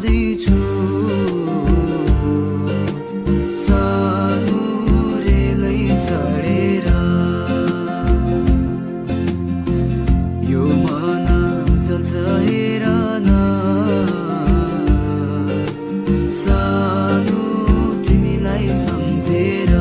आउँदैछु सानो रेलै चढेर यो मन जल्छ हेर न सानो तिमीलाई सम्झेर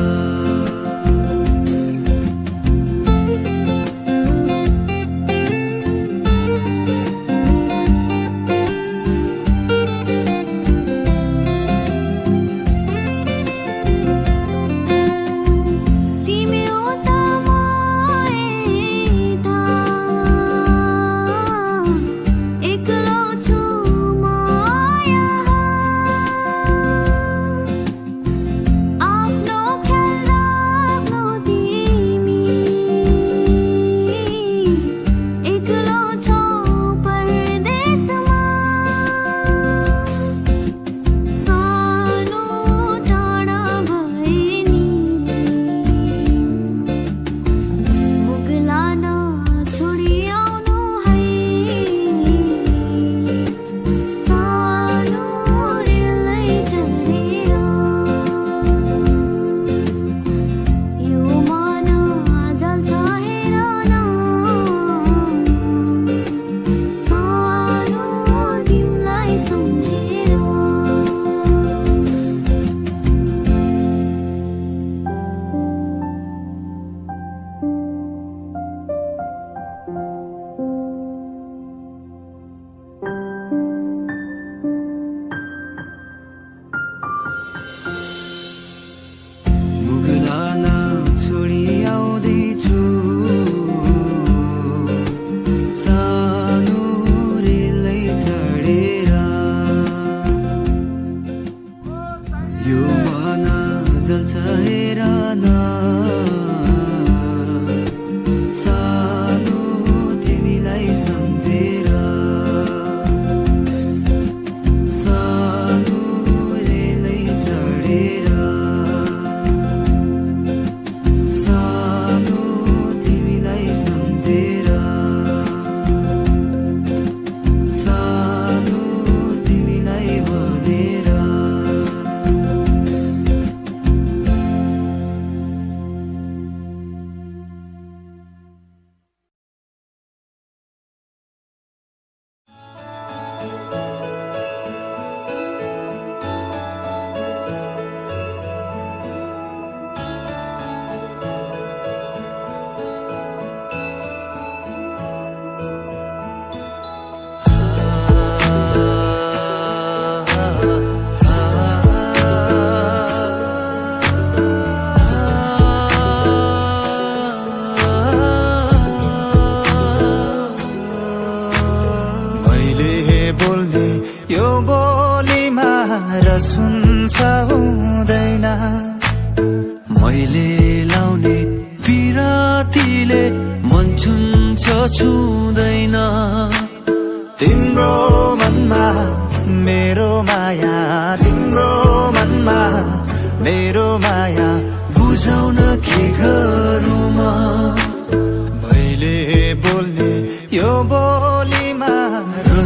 यो मन जल्छ हेर न सानो तिमीलाई सम्झेर सानो रेलै चढेर सानो तिमीलाई सम्झेर सानो तिमीलाई भनेर यो बोलीमा सुन्छ हुँदैन मैले लाउने पिरातीले मन छुन्छ छुँदैन तिम्रो मनमा मेरो माया तिम्रो मनमा मेरो माया बुझाउन के गरौँ म मैले बोल्ने यो बोलीमा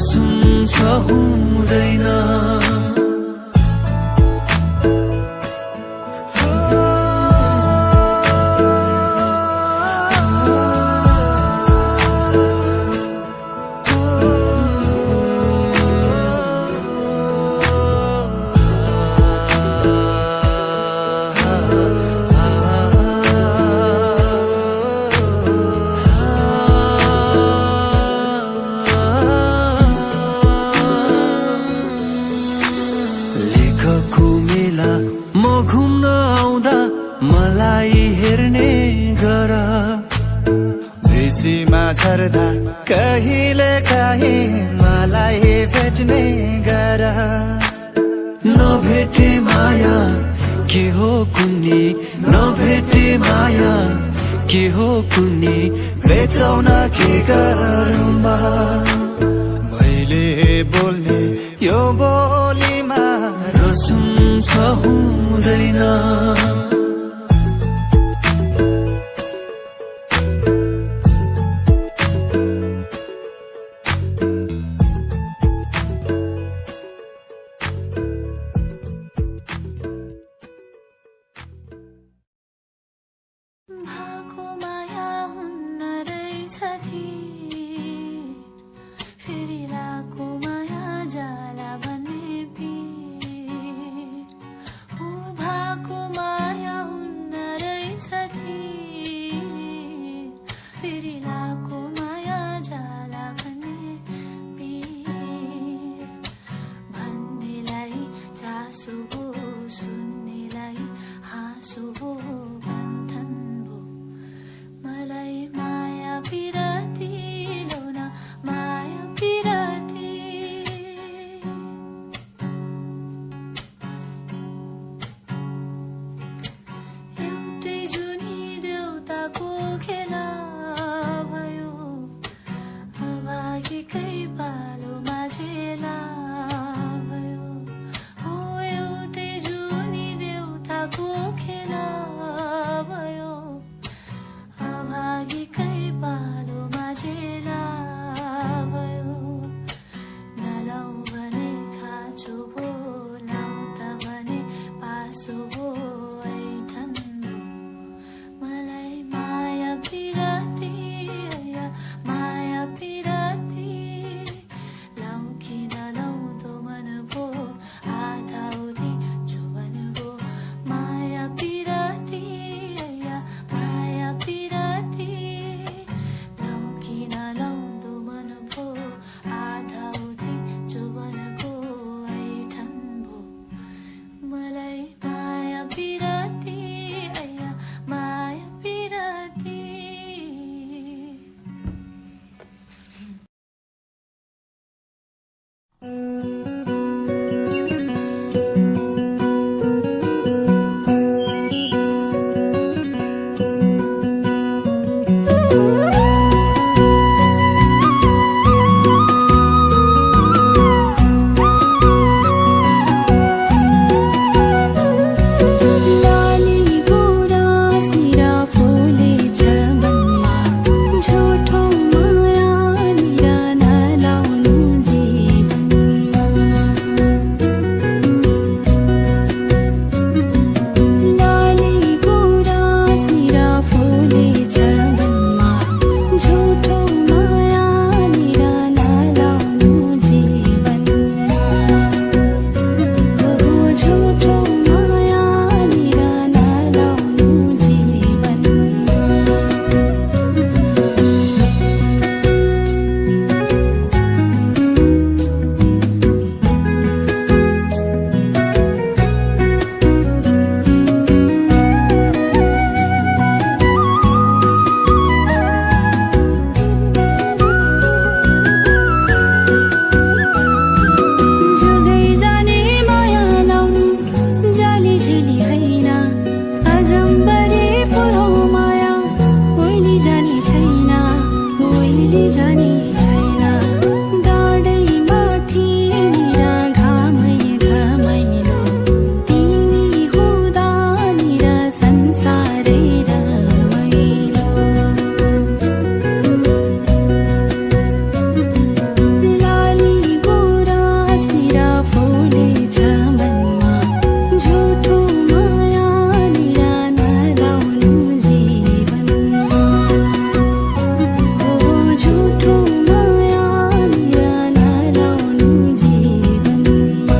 सुन्छ हुँदैन म घुम्न आउँदा मलाई हेर्ने गर बेसीमा झर्दा कहिले काहीँ मलाई भेट्ने गर नभेटे माया के हो कुन्नी नभेटे माया के हो कुन्नी बेचाउन के गरौँ मैले बोल्ने यो बोलीमा सुन्छ हुँदैन कहिले जाने छैन डाँडै माथि निरा घामै घामैलो तिमी हुँदा निरा संसारै रमाइलो लाली गुराँस निरा फुलेछ मनमा झुठो माया निरा नलाउनु जीवनमा झुठो माया निरा नलाउनु जीवनमा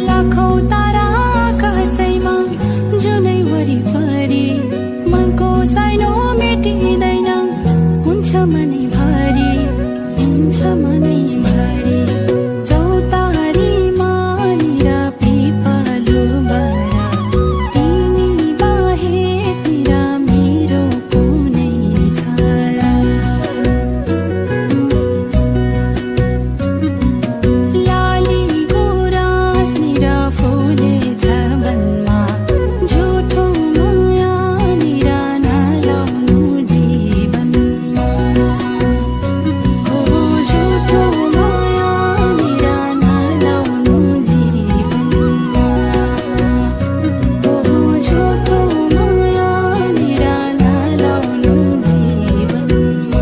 लाखौं तारा आकाशैमा जुनै वरिपरि मनको साइनो मेटिँदैन हुन्छ मनैभरि चौतारीमा निरा पिपलु बरा तिमी बाहेक निरा मेरो कुनै छाया लाली गुराँस निरा फुलेछ मनमा झुठो माया निरा नलाउनु जीवनमा झुठो माया निरा नलाउनु जीवनमा झुठो माया निरा नलाउनु जीवनमा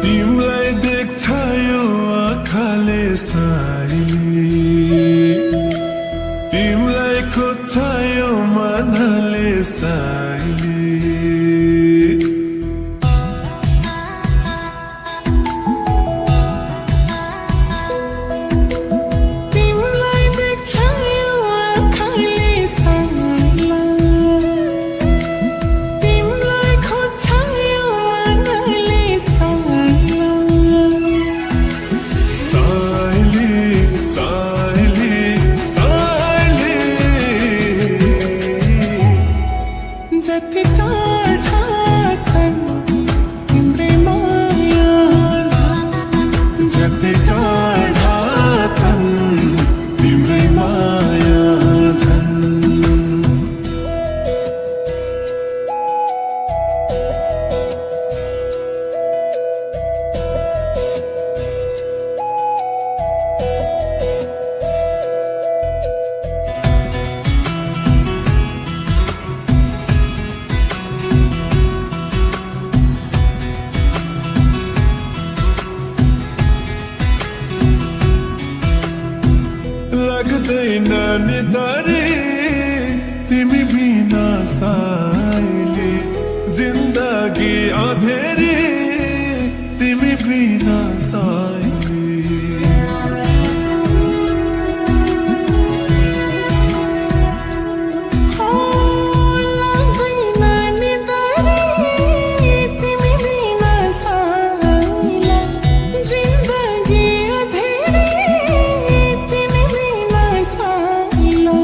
तिमलाई देख्छ यो आँखाले साइली तिमलाई खोज्छ यो मनले साइली तिमलाई देख्छ यो आँखाले साइला तिमलाई खोज्छ यो मनले साइला साइली साइली साइली जति टाढा छन् तिम्रै माया झन् जति टाढा छन् तिम्रै माया झन् लाग्दैन निधारी तिमी बिना साइली जिन्दगी अँधेरी तिमी बिना साइली लाग्दैन निधारी तिमी बिना साइला जिन्दगी अँधेरी तिमी बिना साइला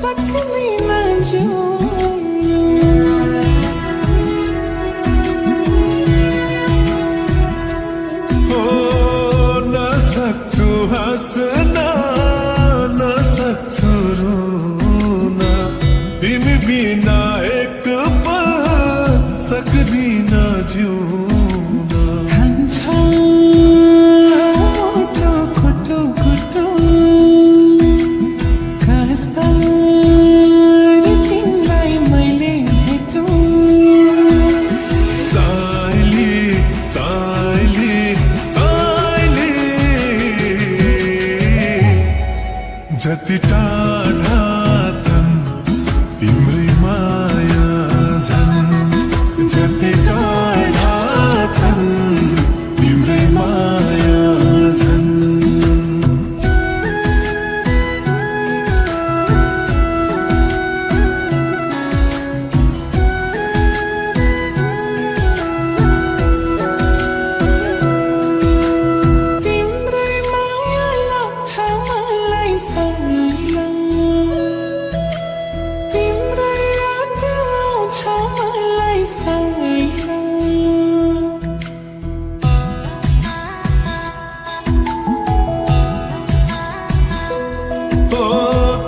सक्दिन जिउन हो नसक्छु हाँस्न नसक्छु रुन तिमी बिना एक पल सक्दिन जिउन खान्छ मुटु कुटु कुटु कसरी तिमीलाई मैले भेटौँ साइली साइली साइली जति टाढा छन् तिम्रै माया झन् जति टाढा छन् तिम्रै माया झन् तिम्रै माया लाग्छ मलाई साइला तिम्रै याद आउँछ मलाई साइला ओ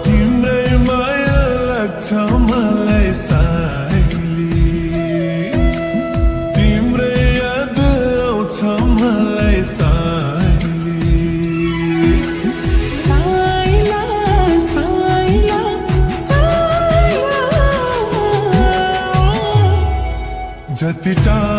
तिम्रै माया लाग्छ मलाई साइली तिम्रै याद आउँछ मलाई साइली साइला साइला साइला जति टाढा